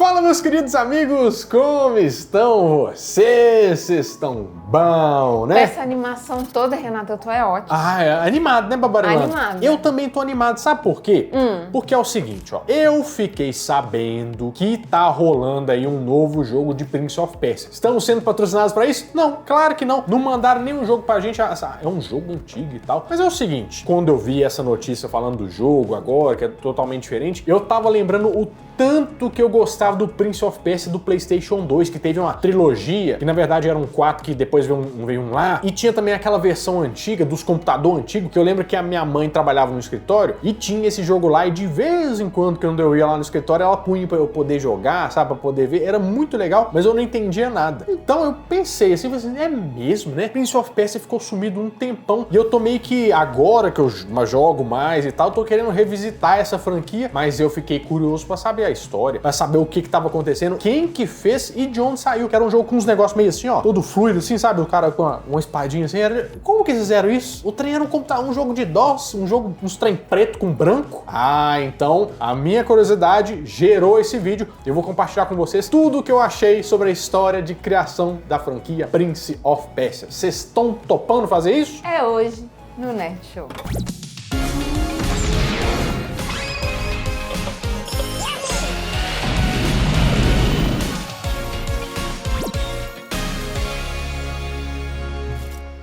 Fala, meus queridos amigos, como estão vocês? Vocês estão bom, né? Essa animação toda, Renata, tu é ótimo. Ah, é animado, né, Babarelando? Animado. Eu também tô animado, sabe por quê? Porque é o seguinte, ó, eu fiquei sabendo que tá rolando aí um novo jogo de Prince of Persia. Estamos sendo patrocinados pra isso? Não, claro que não. Não mandaram nenhum jogo pra gente, é um jogo antigo e tal. Mas é o seguinte, quando eu vi essa notícia falando do jogo agora, que é totalmente diferente, eu tava lembrando o tanto que eu gostava do Prince of Persia do PlayStation 2, que teve uma trilogia, que na verdade eram 4, que depois veio um lá, e tinha também aquela versão antiga, dos computadores antigos, que eu lembro que a minha mãe trabalhava no escritório, e tinha esse jogo lá, e de vez em quando, quando eu ia lá no escritório, ela punha pra eu poder jogar, sabe, pra poder ver, era muito legal, mas eu não entendia nada. Então eu pensei assim, é mesmo, né? Prince of Persia ficou sumido um tempão, e eu tô meio que, agora que eu jogo mais e tal, tô querendo revisitar essa franquia, mas eu fiquei curioso pra saber a história, pra saber o que tava acontecendo, quem que fez e de onde saiu, que era um jogo com uns negócios meio assim, ó, todo fluido assim, sabe? O cara com uma espadinha assim, como que eles fizeram isso? O trem era um jogo de DOS, uns trem preto com branco. Ah, então a minha curiosidade gerou esse vídeo e eu vou compartilhar com vocês tudo o que eu achei sobre a história de criação da franquia Prince of Persia. Vocês estão topando fazer isso? É hoje, no Nerd Show.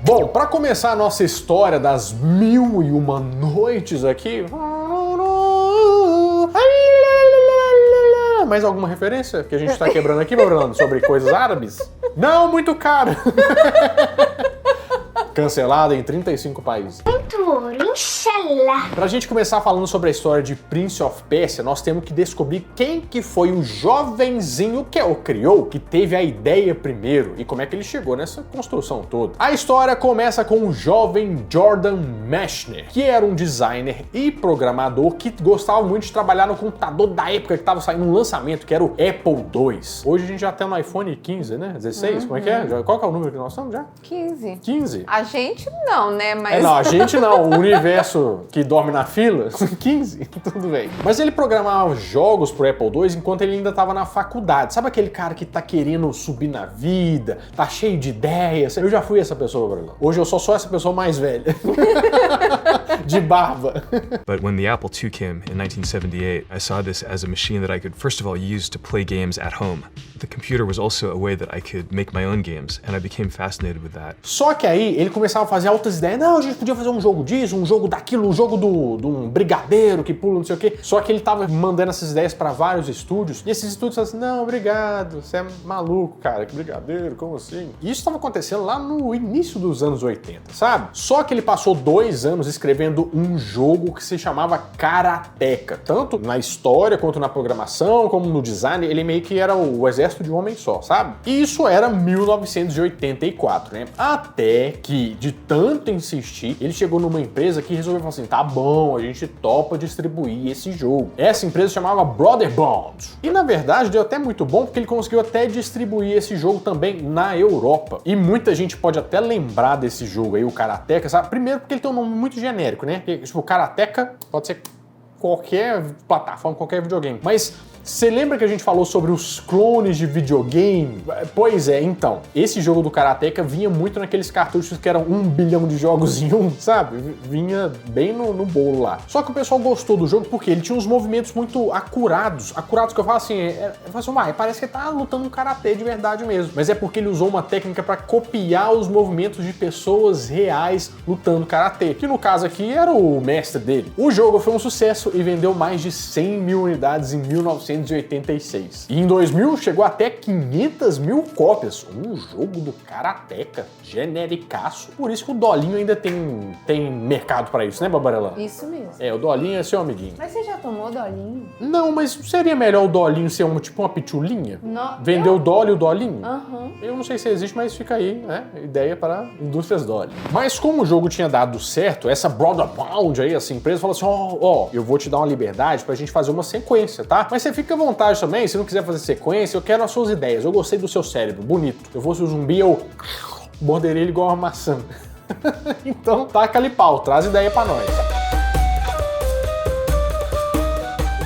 Bom, para começar a nossa história das 1001 noites aqui... Mais alguma referência que a gente tá quebrando aqui, Babrando, sobre coisas árabes? Não, muito caro! Cancelado em 35 países. Muito ouro, inshallah. Pra gente começar falando sobre a história de Prince of Persia, nós temos que descobrir quem que foi o jovenzinho que o criou, que teve a ideia primeiro e como é que ele chegou nessa construção toda. A história começa com o jovem Jordan Mechner, que era um designer e programador que gostava muito de trabalhar no computador da época que tava saindo um lançamento, que era o Apple II. Hoje a gente já tem no iPhone 15, né? 16? Como é que é? Qual que é o número que nós estamos já? 15. 15? A gente não, né? Mas... Não, a gente não. O universo que dorme na fila, 15, tudo bem. Mas ele programava jogos pro Apple II enquanto ele ainda tava na faculdade. Sabe aquele cara que tá querendo subir na vida, tá cheio de ideias? Eu já fui essa pessoa, Bruno. Hoje eu só sou essa pessoa mais velha. De barba. But when the Apple II came in 1978, I saw this as a machine that I could first of all use to play games at home. The computer was also a way that I could make my own games, and I became fascinated with that. Só que aí ele começava a fazer altas ideias. Não, a gente podia fazer um jogo disso, um jogo daquilo, um jogo de um brigadeiro que pula, não sei o quê. Só que ele tava mandando essas ideias pra vários estúdios, e esses estúdios falaram assim, não, obrigado, você é maluco, cara, que brigadeiro, como assim? E isso tava acontecendo lá no início dos anos 80, sabe? Só que ele passou 2 anos escrevendo um jogo que se chamava Karateka. Tanto na história, quanto na programação, como no design, ele meio que era o exército de um homem só, sabe? E isso era 1984, né? Até que, de tanto insistir, ele chegou numa empresa que resolveu falar assim, tá bom, a gente topa distribuir esse jogo. Essa empresa chamava Brotherbond. E na verdade deu até muito bom, porque ele conseguiu até distribuir esse jogo também na Europa. E muita gente pode até lembrar desse jogo aí, o Karateka, sabe? Primeiro porque ele tem um nome muito genérico, né? Tipo, Karateka pode ser qualquer plataforma, qualquer videogame. Mas você lembra que a gente falou sobre os clones de videogame? Pois é, então, esse jogo do Karateka vinha muito naqueles cartuchos que eram 1 bilhão de jogos em um, sabe? Vinha bem no bolo lá. Só que o pessoal gostou do jogo porque ele tinha uns movimentos muito acurados. Acurados que eu falo assim, parece que ele tá lutando um karatê de verdade mesmo. Mas é porque ele usou uma técnica para copiar os movimentos de pessoas reais lutando karatê, que no caso aqui era o mestre dele. O jogo foi um sucesso e vendeu mais de 100 mil unidades em 1986. E em 2000 chegou até 500 mil cópias. Um jogo do Karateka, genericaço. Por isso que o Dolinho ainda tem mercado pra isso, né, Babarelã? Isso mesmo. É, o Dolinho é seu amiguinho. Mas você já tomou Dolinho? Não, mas seria melhor o Dolinho ser tipo uma pitulinha? Vender o Dolly e o Dolinho? Eu não sei se existe, mas fica aí, né? Ideia para indústrias Dolly. Mas como o jogo tinha dado certo, essa Brotherbond aí, essa empresa, falou assim, ó, eu vou te dar uma liberdade pra gente fazer uma sequência, tá? Mas você fica à vontade também, se não quiser fazer sequência, eu quero as suas ideias. Eu gostei do seu cérebro, bonito. Eu fosse o zumbi, eu morderia ele igual uma maçã. Então, taca ali pau, traz ideia pra nós.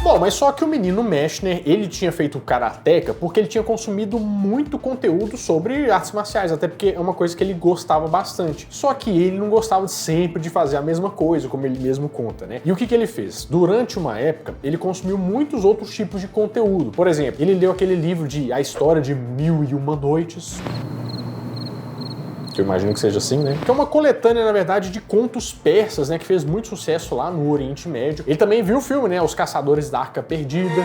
Bom, mas só que o menino Meshner, ele tinha feito o Karateka porque ele tinha consumido muito conteúdo sobre artes marciais, até porque é uma coisa que ele gostava bastante. Só que ele não gostava sempre de fazer a mesma coisa, como ele mesmo conta, né? E o que ele fez? Durante uma época, ele consumiu muitos outros tipos de conteúdo. Por exemplo, ele leu aquele livro de A História de 1001 Noites. Que eu imagino que seja assim, né? Que é uma coletânea, na verdade, de contos persas, né? Que fez muito sucesso lá no Oriente Médio. Ele também viu o filme, né? Os Caçadores da Arca Perdida.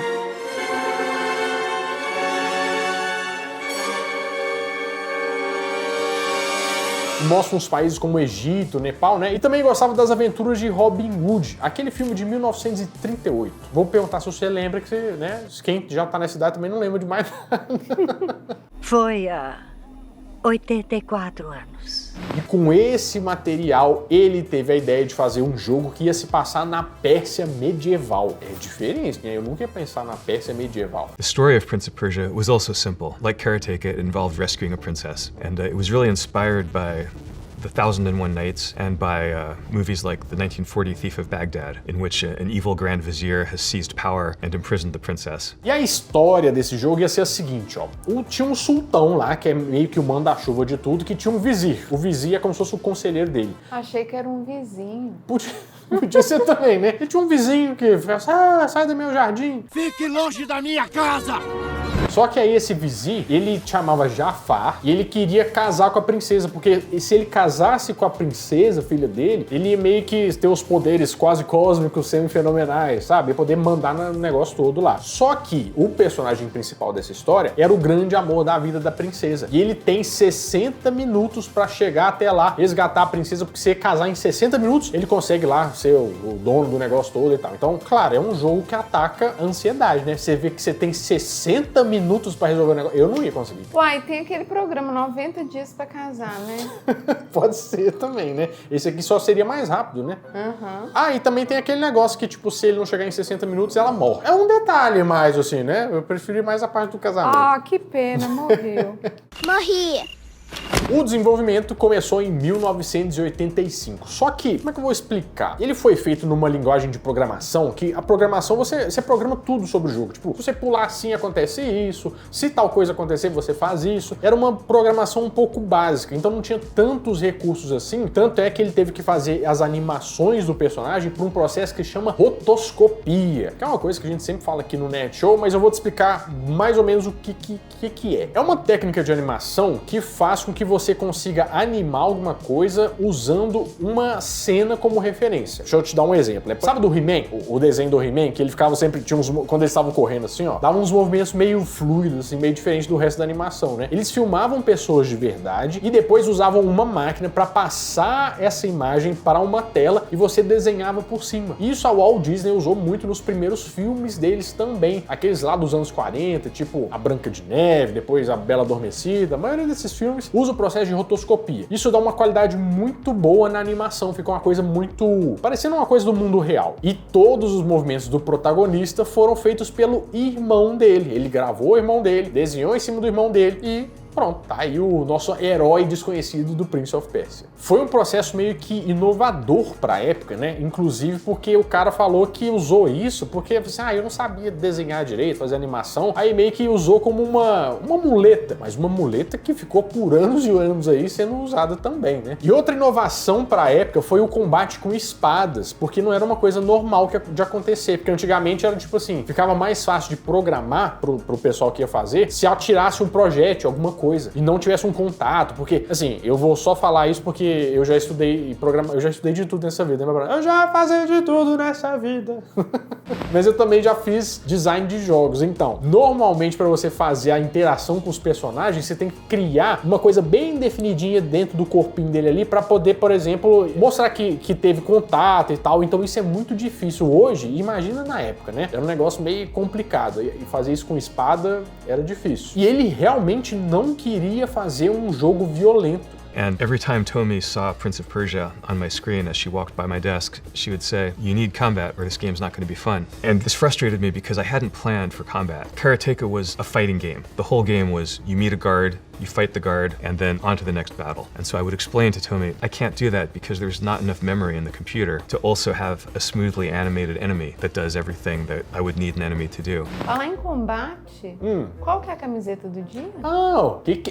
Mostra uns países como o Egito, Nepal, né? E também gostava das aventuras de Robin Hood, aquele filme de 1938. Vou perguntar se você lembra, que você, né? Quem já tá nessa idade também não lembra de mais nada. Foi há 84 anos. E com esse material, ele teve a ideia de fazer um jogo que ia se passar na Pérsia medieval. É diferente, né? Eu nunca ia pensar na Pérsia medieval. The story of Prince of Persia was also simple. Like Karateka, it involved rescuing a princess. And it was really inspired by The 1001 Nights and by movies like the 1940 Thief of Baghdad, in which an evil Grand Vizier has seized power and imprisoned the princess. E a história desse jogo ia ser a seguinte, ó. Tinha um sultão lá, que é meio que o manda-chuva de tudo, que tinha um vizir. O vizir é como se fosse o conselheiro dele. Achei que era um vizinho. Podia ser também, né? Ele tinha um vizinho que ficava, sai do meu jardim. Fique longe da minha casa! Só que aí esse vizir, ele chamava Jafar e ele queria casar com a princesa, porque se ele casasse com a princesa, filha dele, ele ia meio que ter os poderes quase cósmicos, semi-fenomenais, sabe? Ia poder mandar no negócio todo lá. Só que o personagem principal dessa história era o grande amor da vida da princesa. E ele tem 60 minutos pra chegar até lá, resgatar a princesa, porque se ele casar em 60 minutos, ele consegue lá ser o dono do negócio todo e tal. Então, claro, é um jogo que ataca a ansiedade, né? Você vê que você tem 60 minutos pra resolver o negócio. Eu não ia conseguir. Uai, tem aquele programa 90 dias pra casar, né? Pode ser também, né? Esse aqui só seria mais rápido, né? Uhum. Ah, e também tem aquele negócio que, tipo, se ele não chegar em 60 minutos, ela morre. É um detalhe mais, assim, né? Eu preferi mais a parte do casamento. Ah, que pena, morreu. Morri. O desenvolvimento começou em 1985. Só que, como é que eu vou explicar? Ele foi feito numa linguagem de programação que a programação, você programa tudo sobre o jogo. Tipo, se você pular assim, acontece isso. Se tal coisa acontecer, você faz isso. Era uma programação um pouco básica, então não tinha tantos recursos assim. Tanto é que ele teve que fazer as animações do personagem por um processo que chama rotoscopia, que é uma coisa que a gente sempre fala aqui no Nerd Show, mas eu vou te explicar mais ou menos o que é. É uma técnica de animação que faz com que você consiga animar alguma coisa usando uma cena como referência. Deixa eu te dar um exemplo. Sabe do He-Man? O desenho do He-Man, que ele ficava sempre, quando eles estavam correndo assim, ó, dava uns movimentos meio fluidos, assim, meio diferente do resto da animação, né? Eles filmavam pessoas de verdade e depois usavam uma máquina para passar essa imagem para uma tela e você desenhava por cima. Isso a Walt Disney usou muito nos primeiros filmes deles também. Aqueles lá dos anos 40, tipo A Branca de Neve, depois A Bela Adormecida. A maioria desses filmes usa o processo de rotoscopia. Isso dá uma qualidade muito boa na animação, fica uma coisa muito... parecendo uma coisa do mundo real. E todos os movimentos do protagonista foram feitos pelo irmão dele. Ele gravou o irmão dele, desenhou em cima do irmão dele e... pronto, tá aí o nosso herói desconhecido do Prince of Persia. Foi um processo meio que inovador pra época, né? Inclusive porque o cara falou que usou isso porque, assim, eu não sabia desenhar direito, fazer animação. Aí meio que usou como uma muleta, mas uma muleta que ficou por anos e anos aí sendo usada também, né? E outra inovação pra época foi o combate com espadas, porque não era uma coisa normal de acontecer, porque antigamente era tipo assim, ficava mais fácil de programar pro pessoal que ia fazer se atirasse um projétil, alguma coisa, e não tivesse um contato, porque, assim, eu vou só falar isso porque eu já estudei eu já estudei de tudo nessa vida, né? Eu já fazia de tudo nessa vida. Mas eu também já fiz design de jogos, então, normalmente para você fazer a interação com os personagens, você tem que criar uma coisa bem definidinha dentro do corpinho dele ali para poder, por exemplo, mostrar que teve contato e tal, então isso é muito difícil hoje, imagina na época, né? Era um negócio meio complicado, e fazer isso com espada era difícil. E ele realmente não queria fazer um jogo violento. And every time Tomi saw Prince of Persia on my screen as she walked by my desk, she would say, "You need combat or this game's not going to be fun." And this frustrated me because I hadn't planned for combat. Karateka was a fighting game. The whole game was you meet a guard, you fight the guard, and then on to the next battle. And so I would explain to Tomy, I can't do that because there's not enough memory in the computer to also have a smoothly animated enemy that does everything that I would need an enemy to do. Falar em combate, qual que é a camiseta do dia?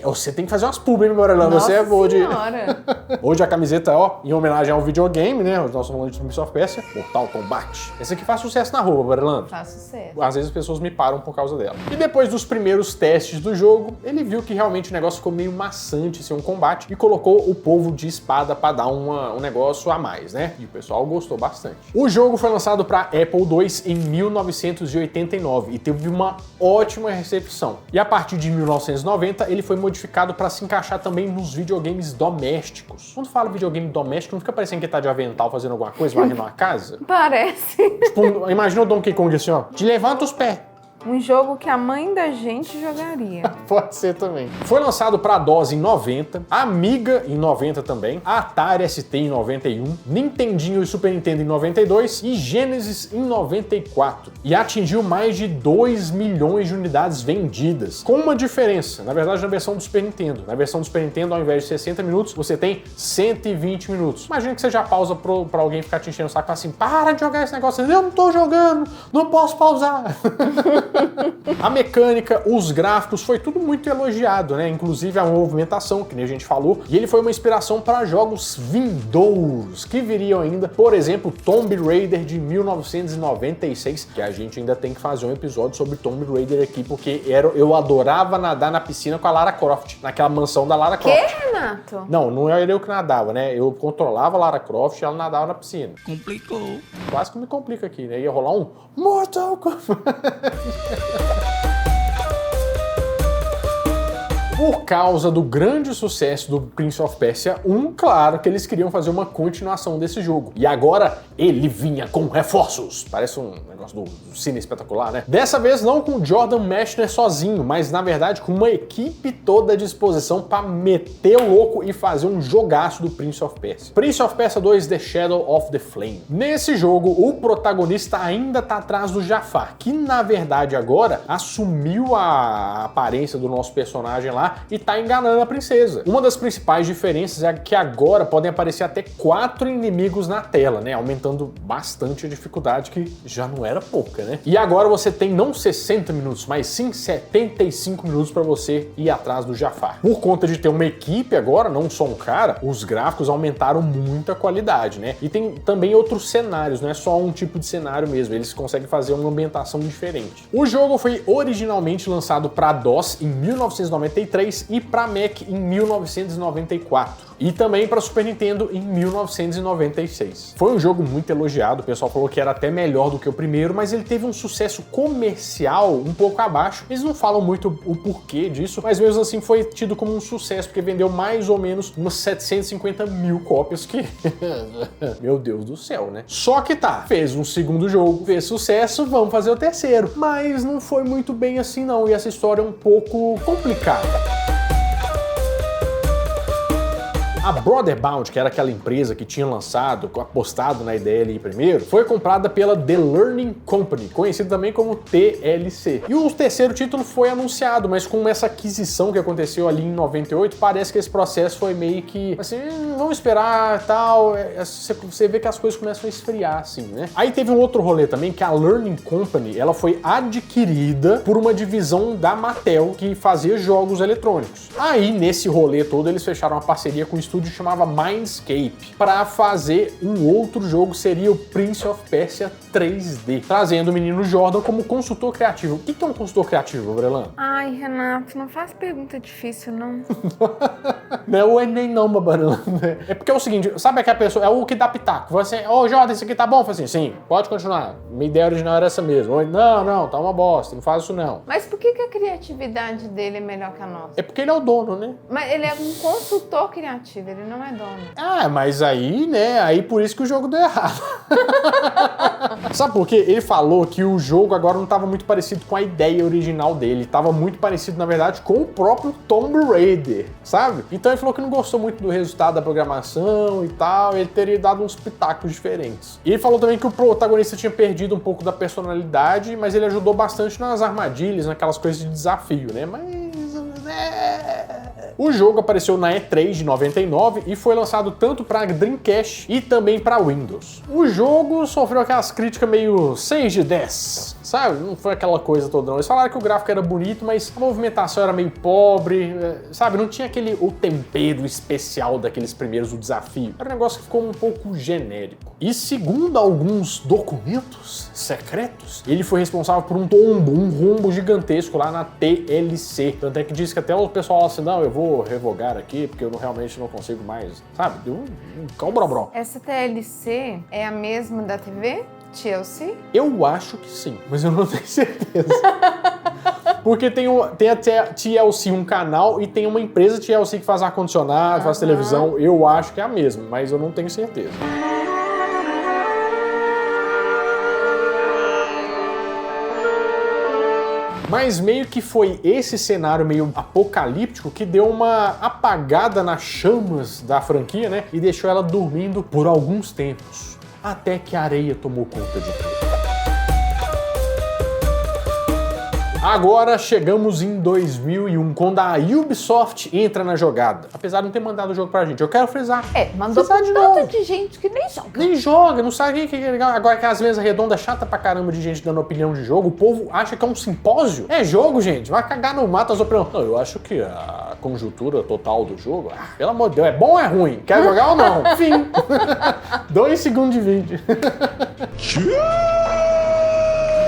Você tem que fazer umas pubs, hein, Morelão? Você é boa de... Senhora. Hoje a camiseta, ó, em homenagem ao videogame, né? Nós estamos falando de Prince of Persia, Mortal Kombat. Esse aqui faz sucesso na rua, Morelão. Faz sucesso. Às vezes as pessoas me param por causa dela. E depois dos primeiros testes do jogo, ele viu que realmente o negócio ficou meio maçante ser um combate e colocou o povo de espada para dar um negócio a mais, né? E o pessoal gostou bastante. O jogo foi lançado para Apple II em 1989 e teve uma ótima recepção. E a partir de 1990, ele foi modificado para se encaixar também nos videogames domésticos. Quando fala videogame doméstico, não fica parecendo que tá de avental fazendo alguma coisa, varrendo uma casa? Parece. Tipo, imagina o Donkey Kong assim, ó. Te levanta os pés. Um jogo que a mãe da gente jogaria. Pode ser também. Foi lançado para DOS em 90, Amiga em 90 também, Atari ST em 91, Nintendinho e Super Nintendo em 92 e Genesis em 94. E atingiu mais de 2 milhões de unidades vendidas. Com uma diferença, na verdade, na versão do Super Nintendo. Na versão do Super Nintendo, ao invés de 60 minutos, você tem 120 minutos. Imagina que você já pausa pra alguém ficar te enchendo o saco assim, para de jogar esse negócio. Eu não tô jogando, não posso pausar. A mecânica, os gráficos, foi tudo muito elogiado, né? Inclusive a movimentação, que nem a gente falou. E ele foi uma inspiração para jogos vindouros, que viriam ainda, por exemplo, Tomb Raider de 1996, que a gente ainda tem que fazer um episódio sobre Tomb Raider aqui, porque eu adorava nadar na piscina com a Lara Croft, naquela mansão da Lara Croft. Que, Renato? Não era eu que nadava, né? Eu controlava a Lara Croft e ela nadava na piscina. Complicou. Quase que me complica aqui, né? Ia rolar um Mortal Kombat. Por causa do grande sucesso do Prince of Persia 1, claro que eles queriam fazer uma continuação desse jogo. E agora ele vinha com reforços. Parece um negócio do Cine Espetacular, né? Dessa vez não com Jordan Mechner sozinho, mas na verdade com uma equipe toda à disposição para meter o louco e fazer um jogaço do Prince of Persia. Prince of Persia 2 The Shadow of the Flame. Nesse jogo, o protagonista ainda tá atrás do Jafar, que na verdade agora assumiu a aparência do nosso personagem lá e tá enganando a princesa. Uma das principais diferenças é que agora podem aparecer até 4 inimigos na tela, né? Aumentando bastante a dificuldade, que já não era pouca, né? E agora você tem não 60 minutos, mas sim 75 minutos para você ir atrás do Jafar. Por conta de ter uma equipe agora, não só um cara, os gráficos aumentaram muito a qualidade, né? E tem também outros cenários, não é só um tipo de cenário mesmo, eles conseguem fazer uma ambientação diferente. O jogo foi originalmente lançado para DOS em 1993 e para Mac em 1994. E também para Super Nintendo em 1996. Foi um jogo muito elogiado, o pessoal falou que era até melhor do que o primeiro, mas ele teve um sucesso comercial um pouco abaixo. Eles não falam muito o porquê disso, mas mesmo assim foi tido como um sucesso, porque vendeu mais ou menos umas 750 mil cópias, que... meu Deus do céu, né? Só que tá, fez um segundo jogo, fez sucesso, vamos fazer o terceiro. Mas não foi muito bem assim não, e essa história é um pouco complicada. A Brotherbound, que era aquela empresa que tinha lançado, apostado na ideia ali primeiro, foi comprada pela The Learning Company, conhecida também como TLC. E o terceiro título foi anunciado, mas com essa aquisição que aconteceu ali em 98, parece que esse processo foi meio que, assim, vamos esperar e tal, você vê que as coisas começam a esfriar, assim, né? Aí teve um outro rolê também, que a Learning Company, ela foi adquirida por uma divisão da Mattel, que fazia jogos eletrônicos. Aí, nesse rolê todo, eles fecharam uma parceria com o estúdio que chamava Mindscape para fazer um outro jogo, seria o Prince of Persia 3D, trazendo o menino Jordan como consultor criativo. O que é um consultor criativo, Brelan? Ai, Renato, não faz pergunta difícil, não. Não é nem não, Babarão. É porque é o seguinte, sabe aquela pessoa, é o que dá pitaco. Você, ô Jordan, isso aqui tá bom? Eu falei assim, sim, pode continuar. Minha ideia original era essa mesmo. Não, tá uma bosta, não faz isso não. Mas por que a criatividade dele é melhor que a nossa? É porque ele é o dono, né? Mas ele é um consultor criativo, ele não é dono. Ah, mas aí, né, aí por isso que o jogo deu errado. Sabe por quê? Ele falou que o jogo agora não estava muito parecido com a ideia original dele, estava muito parecido, na verdade, com o próprio Tomb Raider, sabe? Então ele falou que não gostou muito do resultado da programação e tal, ele teria dado uns pitacos diferentes. E ele falou também que o protagonista tinha perdido um pouco da personalidade, mas ele ajudou bastante nas armadilhas, naquelas coisas de desafio, né? Mas... O jogo apareceu na E3 de 99 e foi lançado tanto para Dreamcast e também para Windows. O jogo sofreu aquelas críticas meio 6 de 10, sabe? Não foi aquela coisa toda não. Eles falaram que o gráfico era bonito, mas a movimentação era meio pobre, sabe? Não tinha o tempero especial daqueles primeiros, o desafio. Era um negócio que ficou um pouco genérico. E segundo alguns documentos secretos, ele foi responsável por um rombo gigantesco lá na TLC. Tanto é que diz que até o pessoal fala assim, não, eu vou revogar aqui, porque eu realmente não consigo mais, sabe? Deu um cão-bró-bró. Essa TLC é a mesma da TV? TLC? Eu acho que sim, mas eu não tenho certeza. Porque tem a TLC, um canal, e tem uma empresa TLC que faz ar-condicionado, faz televisão. Eu acho que é a mesma, mas eu não tenho certeza. Mas meio que foi esse cenário meio apocalíptico que deu uma apagada nas chamas da franquia, né? E deixou ela dormindo por alguns tempos. Até que a areia tomou conta de tudo. Agora chegamos em 2001, quando a Ubisoft entra na jogada. Apesar de não ter mandado o jogo pra gente, eu quero frisar. Mandou pra tanta de gente que nem joga. Nem joga, não sabe o que é legal. Agora que as mesas redondas chata pra caramba de gente dando opinião de jogo, o povo acha que é um simpósio. É jogo, gente, vai cagar no mato as opiniões. Não, eu acho que a conjuntura total do jogo, pelo amor de Deus, é bom ou é ruim? Quer jogar ou não? Fim. 2 segundos de vídeo.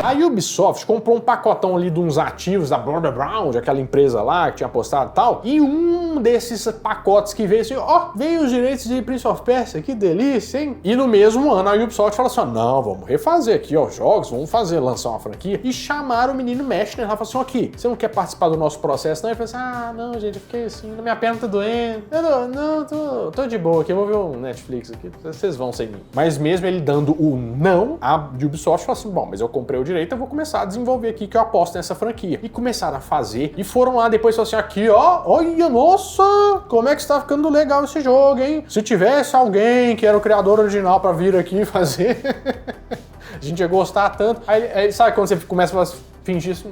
A Ubisoft comprou um pacotão ali de uns ativos da Borderground, aquela empresa lá que tinha postado e tal, e um desses pacotes que veio assim, veio os direitos de Prince of Persia, que delícia, hein? E no mesmo ano a Ubisoft falou assim, não, vamos refazer aqui, os jogos, vamos lançar uma franquia, e chamaram o menino Meshner, lá, falou assim, você não quer participar do nosso processo, não? Ele falou assim, não, gente, eu fiquei assim, minha perna tá doendo, tô de boa aqui, eu vou ver o Netflix aqui, vocês vão sem mim. Mas mesmo ele dando o não, a Ubisoft falou assim, bom, mas eu comprei o direito, eu vou começar a desenvolver aqui que eu aposto nessa franquia. E começaram a fazer, e foram lá depois falaram assim, aqui olha, nossa, como é que está ficando legal esse jogo, hein? Se tivesse alguém que era o criador original pra vir aqui fazer, a gente ia gostar tanto. Aí sabe quando você começa a fingir isso?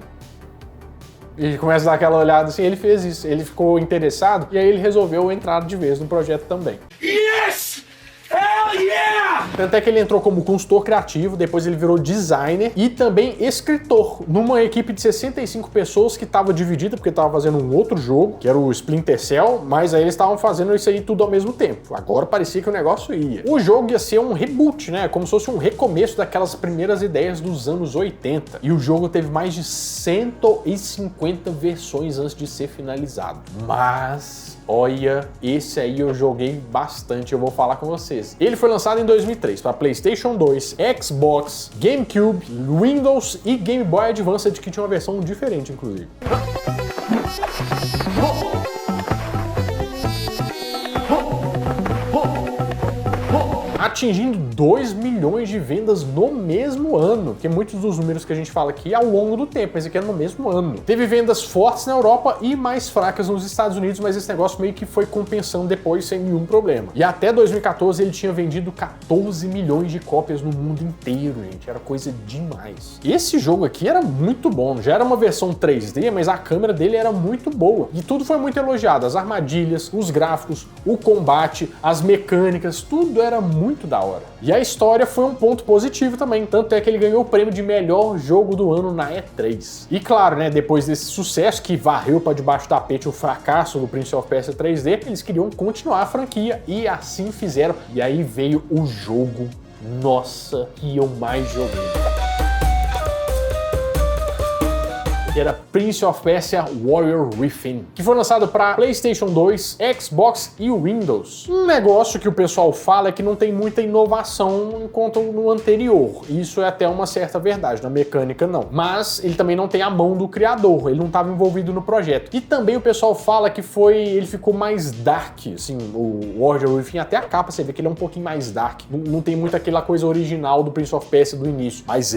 E começa a dar aquela olhada assim, ele fez isso, ele ficou interessado, e aí ele resolveu entrar de vez no projeto também. Yes! Hell yeah! Tanto é que ele entrou como consultor criativo, depois ele virou designer e também escritor, numa equipe de 65 pessoas que estava dividida, porque estava fazendo um outro jogo, que era o Splinter Cell, mas aí eles estavam fazendo isso aí tudo ao mesmo tempo. Agora parecia que o negócio ia. O jogo ia ser um reboot, né? Como se fosse um recomeço daquelas primeiras ideias dos anos 80. E o jogo teve mais de 150 versões antes de ser finalizado. Mas olha, esse aí eu joguei bastante, eu vou falar com vocês. Ele foi lançado em 2003 para PlayStation 2, Xbox, GameCube, Windows e Game Boy Advance, que tinha uma versão diferente, inclusive. Atingindo 2 milhões de vendas no mesmo ano, que muitos dos números que a gente fala aqui é ao longo do tempo, mas aqui é no mesmo ano. Teve vendas fortes na Europa e mais fracas nos Estados Unidos, mas esse negócio meio que foi compensando depois sem nenhum problema. E até 2014 ele tinha vendido 14 milhões de cópias no mundo inteiro, gente, era coisa demais. Esse jogo aqui era muito bom, já era uma versão 3D, mas a câmera dele era muito boa. E tudo foi muito elogiado, as armadilhas, os gráficos, o combate, as mecânicas, tudo era muito da hora. E a história foi um ponto positivo também, tanto é que ele ganhou o prêmio de melhor jogo do ano na E3. E claro, né, depois desse sucesso que varreu para debaixo do tapete o fracasso do Prince of Persia 3D, eles queriam continuar a franquia e assim fizeram. E aí veio o jogo, nossa, que eu mais joguei. Era Prince of Persia Warrior Within, que foi lançado para PlayStation 2, Xbox e Windows. Um negócio que o pessoal fala é que não tem muita inovação enquanto no anterior. Isso é até uma certa verdade, na mecânica não. Mas ele também não tem a mão do criador, ele não estava envolvido no projeto. E também o pessoal fala que ele ficou mais dark, assim, o Warrior Within, até a capa você vê que ele é um pouquinho mais dark. Não tem muito aquela coisa original do Prince of Persia do início. Mas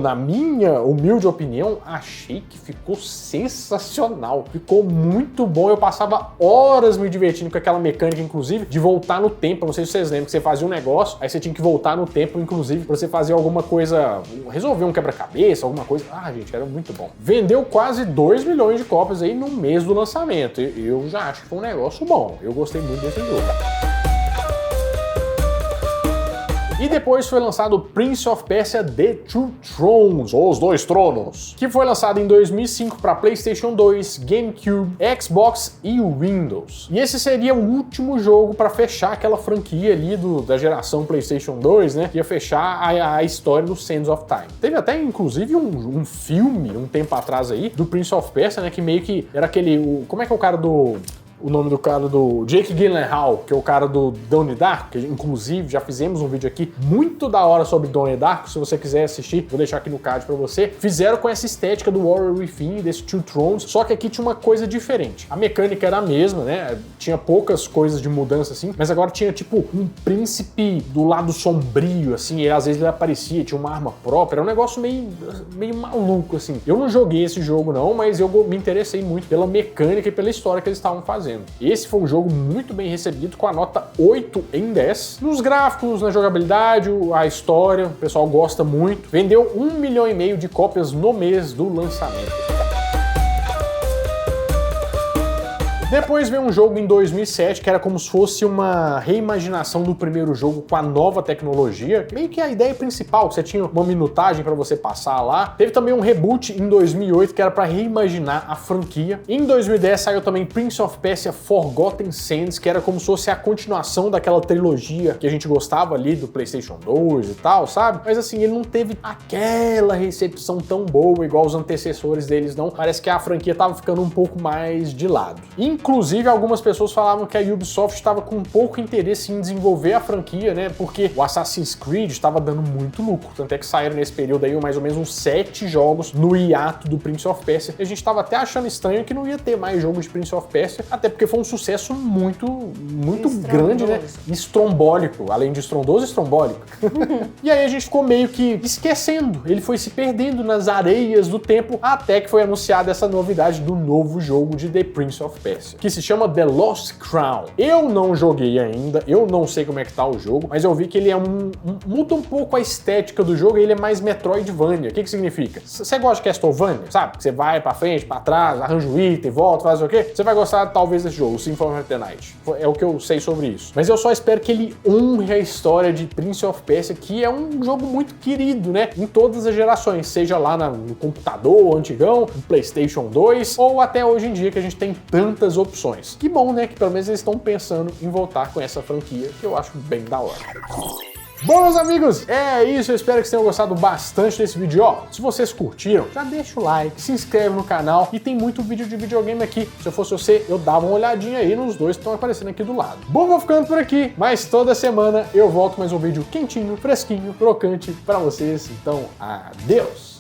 na minha humilde opinião, achei que ficou sensacional. Ficou muito bom, eu passava horas me divertindo com aquela mecânica, inclusive, de voltar no tempo. Não sei se vocês lembram que você fazia um negócio, aí você tinha que voltar no tempo, inclusive, pra você fazer alguma coisa, resolver um quebra-cabeça, alguma coisa. Ah, gente, era muito bom. Vendeu quase 2 milhões de cópias aí no mês do lançamento. Eu já acho que foi um negócio bom. Eu gostei muito desse jogo. E depois foi lançado Prince of Persia: The Two Thrones, ou Os Dois Tronos, que foi lançado em 2005 para PlayStation 2, GameCube, Xbox e Windows. E esse seria o último jogo para fechar aquela franquia ali da geração PlayStation 2, né? Que ia fechar a história do Sands of Time. Teve até, inclusive, um filme, um tempo atrás aí, do Prince of Persia, né? Que meio que era aquele... como é que é o cara do... O nome do cara do Jake Gyllenhaal, que é o cara do Donnie Darko, que inclusive já fizemos um vídeo aqui muito da hora sobre Donnie Darko, se você quiser assistir, vou deixar aqui no card pra você. Fizeram com essa estética do Warrior Within, desse Two Thrones, só que aqui tinha uma coisa diferente. A mecânica era a mesma, né? Tinha poucas coisas de mudança assim, mas agora tinha tipo um príncipe do lado sombrio, assim, e às vezes ele aparecia, tinha uma arma própria, era um negócio meio maluco, assim. Eu não joguei esse jogo não, mas eu me interessei muito pela mecânica e pela história que eles estavam fazendo. Esse foi um jogo muito bem recebido, com a nota 8 em 10. Nos gráficos, na jogabilidade, a história, o pessoal gosta muito. Vendeu 1,5 milhão de cópias no mês do lançamento. Depois veio um jogo em 2007 que era como se fosse uma reimaginação do primeiro jogo com a nova tecnologia. Meio que a ideia principal, que você tinha uma minutagem para você passar lá. Teve também um reboot em 2008 que era para reimaginar a franquia. Em 2010 saiu também Prince of Persia: Forgotten Sands, que era como se fosse a continuação daquela trilogia que a gente gostava ali do PlayStation 2 e tal, sabe? Mas assim, ele não teve aquela recepção tão boa igual os antecessores deles, não. Parece que a franquia tava ficando um pouco mais de lado. Inclusive, algumas pessoas falavam que a Ubisoft estava com pouco interesse em desenvolver a franquia, né? Porque o Assassin's Creed estava dando muito lucro. Tanto é que saíram nesse período aí mais ou menos uns 7 jogos no hiato do Prince of Persia. E a gente estava até achando estranho que não ia ter mais jogo de Prince of Persia, até porque foi um sucesso muito grande, né? Estrombólico. Além de estrondoso, estrombólico. E aí a gente ficou meio que esquecendo. Ele foi se perdendo nas areias do tempo, até que foi anunciada essa novidade do novo jogo de The Prince of Persia, que se chama The Lost Crown. Eu não joguei ainda, eu não sei como é que tá o jogo, mas eu vi que ele é muda um pouco a estética do jogo, ele é mais Metroidvania. O que significa? Você gosta de Castlevania, sabe? Você vai pra frente, pra trás, arranja um item, volta, faz o quê? Você vai gostar talvez desse jogo, Symphony of the Night. É o que eu sei sobre isso. Mas eu só espero que ele honre a história de Prince of Persia, que é um jogo muito querido, né? Em todas as gerações, seja lá no computador antigão, no PlayStation 2, ou até hoje em dia que a gente tem tantas opções. Que bom, né? Que pelo menos eles estão pensando em voltar com essa franquia, que eu acho bem da hora. Bom, meus amigos, é isso. Eu espero que vocês tenham gostado bastante desse vídeo. Ó, se vocês curtiram, já deixa o like, se inscreve no canal e tem muito vídeo de videogame aqui. Se eu fosse você, eu dava uma olhadinha aí nos dois que estão aparecendo aqui do lado. Bom, vou ficando por aqui, mas toda semana eu volto com mais um vídeo quentinho, fresquinho, crocante pra vocês. Então, adeus!